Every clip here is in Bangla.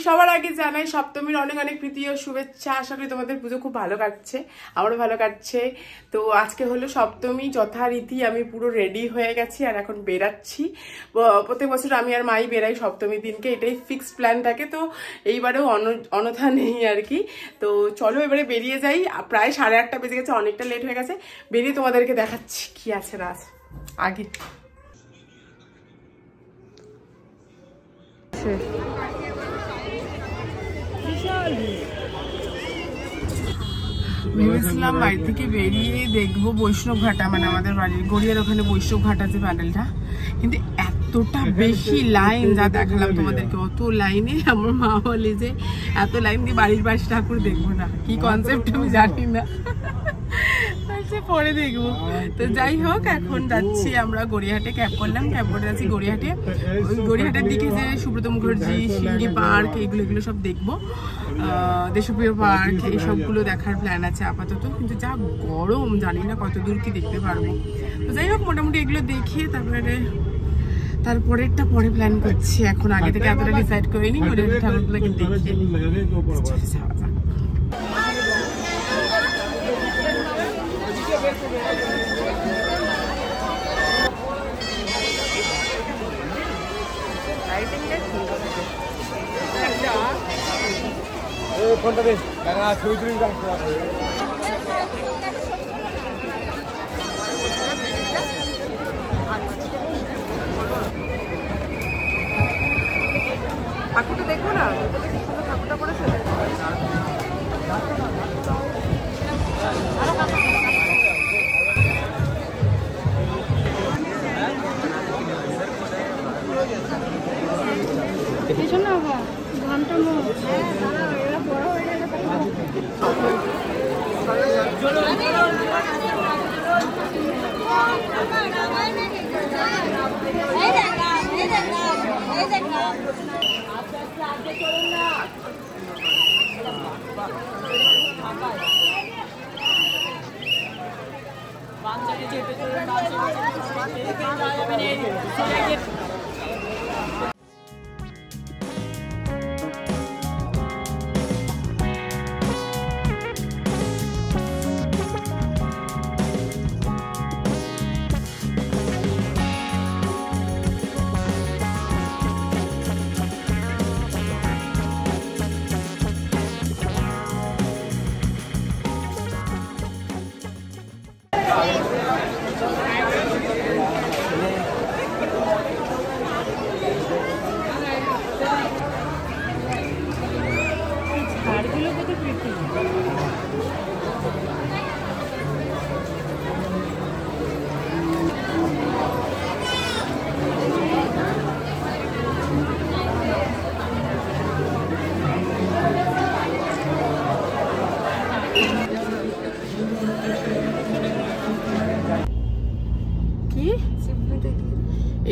সবার আগে জানাই সপ্তমীর অনেক অনেক প্রীতি ও শুভেচ্ছা। আশা করি তোমাদের পুজো খুব ভালো কাটছে, আমারও ভালো কাটছে। তো আজকে হলো সপ্তমী, যথারীতি আমি পুরো রেডি হয়ে গেছি আর এখন বেরাচ্ছি। প্রত্যেক বছর আমি আর মাই বেরাই সপ্তমীর দিনকে, এটাই ফিক্সড প্ল্যান থাকে। তো এইবারেও অনথা নেই আর কি। তো চলো এবারে বেরিয়ে যাই। প্রায় 8:30 বেজে গেছে, অনেকটা লেট হয়ে গেছে। বেরিয়ে তোমাদেরকে দেখাচ্ছি কি আছে না আছে। আগে ভেবেছিলাম বাড়ি থেকে বেরিয়ে দেখবো বৈষ্ণব ঘাটা, মানে আমাদের বাড়ির গড়িয়ার ওখানে বৈষ্ণব ঘাটা যে প্যান্ডেলটা, কিন্তু এতটা বেশি লাইন, যা দেখালাম তোমাদেরকে অত লাইনে আমার মা বলে যে এত লাইন দিয়ে বাড়ির বাসি ঠাকুর দেখবো না। কি কনসেপ্ট আমি জানি না, পরে দেখবো। তো যাই হোক, এখন যাচ্ছি আমরা গড়িয়াহাটে, ক্যাব করলাম, ক্যাব করে যাচ্ছি গড়িয়াহাটে। ওই গড়িয়াহাটের দিকে যে সুব্রত মুখার্জি, সিঙ্গি পার্ক, এগুলো সব দেখবো। দেশপ্রিয় পার্ক, এই সবগুলো দেখার প্ল্যান আছে আপাতত। কিন্তু যা গরম, জানি না কত দূর কি দেখতে পারবো। তো যাই হোক, মোটামুটি এগুলো দেখে তারপরেরটা পরে প্ল্যান করছি। এখন আগে থেকে এতটা ডিসাইড করে নিই, গড়িয়াহাটের ঠাকুরগুলোকে দেখে যাওয়া যাক। ফোনটা দে, ছবি তুলি। ঠাকুরটা দেখবো না, ঠাকুরটা করেছে। ঘন্টা বড় হয়ে গেলে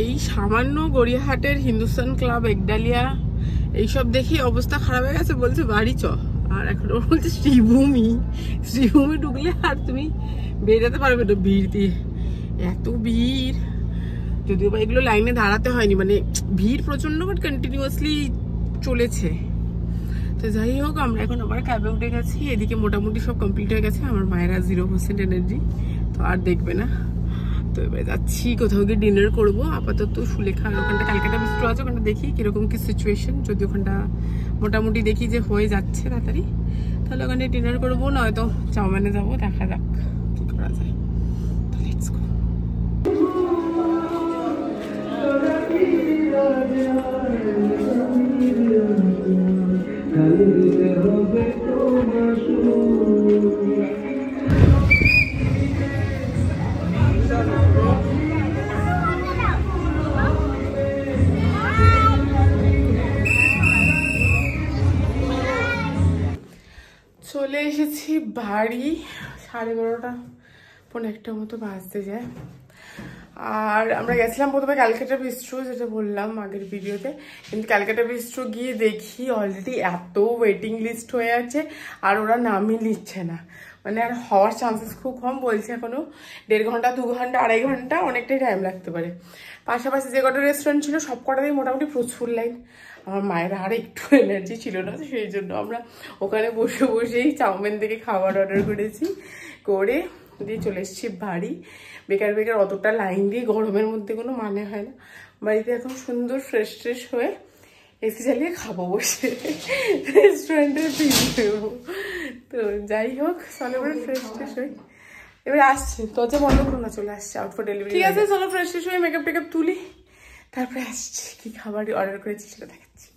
এই সামান্য গড়িয়াহাটের হিন্দুস্তান ক্লাব, একডালিয়া, এইসব দেখে অবস্থা খারাপ হয়ে গেছে। বলছে বাড়ি চ, আর এখন ওর বলছে শ্রীভূমি ঢুকলে আর তুমি বেরোতে পারবে না ভিড় দিয়ে। এত ভিড়, যদিও বা এগুলো লাইনে দাঁড়াতে হয়নি, মানে ভিড় প্রচন্ড, বাট কন্টিনিউয়াসলি চলেছে। তো যাই হোক, আমরা এখন আবার ক্যাবে উঠে গেছি। এদিকে মোটামুটি সব কমপ্লিট হয়ে গেছে। আমার মায়েরা 0% এনার্জি, তো আর দেখবে না। তো এবার যাচ্ছি কোথাও গিয়ে ডিনার করবো। আপাতত সুলেখার ওখানটা ক্যালকাটা বিস্ট্রো আছে, ওখানটা দেখি কিরকম কি সিচুয়েশন। যদি ওখানটা মোটামুটি দেখি যে হয়ে যাচ্ছে তাড়াতাড়ি, তাহলে ওখানে ডিনার করবো, নয়তো চাউমিনে যাবো। দেখা যাক কি করা যায়। তো লেটস গো। চলে এসেছি বাড়ি, 12:30 পৌনে 1টার মতো বাজতে যায়। আর আমরা গেছিলাম প্রথমে ক্যালকাটা বিস্ট্রো, যেটা বললাম আগের ভিডিওতে। কিন্তু ক্যালকাটা বিস্ট্রো গিয়ে দেখি অলরেডি এত ওয়েটিং লিস্ট হয়ে আছে, আর ওরা নামই নিচ্ছে না। মানে আর হওয়ার চান্সেস খুব কম। বলছে এখনো 1.5 ঘন্টা, 2 ঘন্টা, 2.5 ঘন্টা, অনেকটাই টাইম লাগতে পারে। পাশাপাশি যে কটা রেস্টুরেন্ট ছিল সব কটাতেই মোটামুটি প্রচুর লাইন। আমার মায়ের আর একটু এনার্জি ছিল না, সেই জন্য আমরা ওখানে বসে বসেই চাউমিন থেকে খাবার অর্ডার করেছি, করে দিয়ে চলে এসেছি বাড়ি। বেকার বেকার অতটা লাইন দিয়ে গরমের মধ্যে কোনো মানে হয় না। বাড়িতে এখন সুন্দর ফ্রেশ ট্রেশ হয়ে এসি চালিয়ে খাবো বসে, রেস্টুরেন্টের ফিল দেবো। তো যাই হোক, চলো এবার ফ্রেশ ট্রেশ হই। এবার আসছি, দরজা বন্ধ করো না, চলে আসছে আউট ফর ডেলিভারি। ঠিক আছে, চলো ফ্রেশ ট্রেশ হয়ে মেকআপ টেকআপ তুলি, তারপরে আসছি। কি খাবার অর্ডার করেছি সেটা দেখাচ্ছি।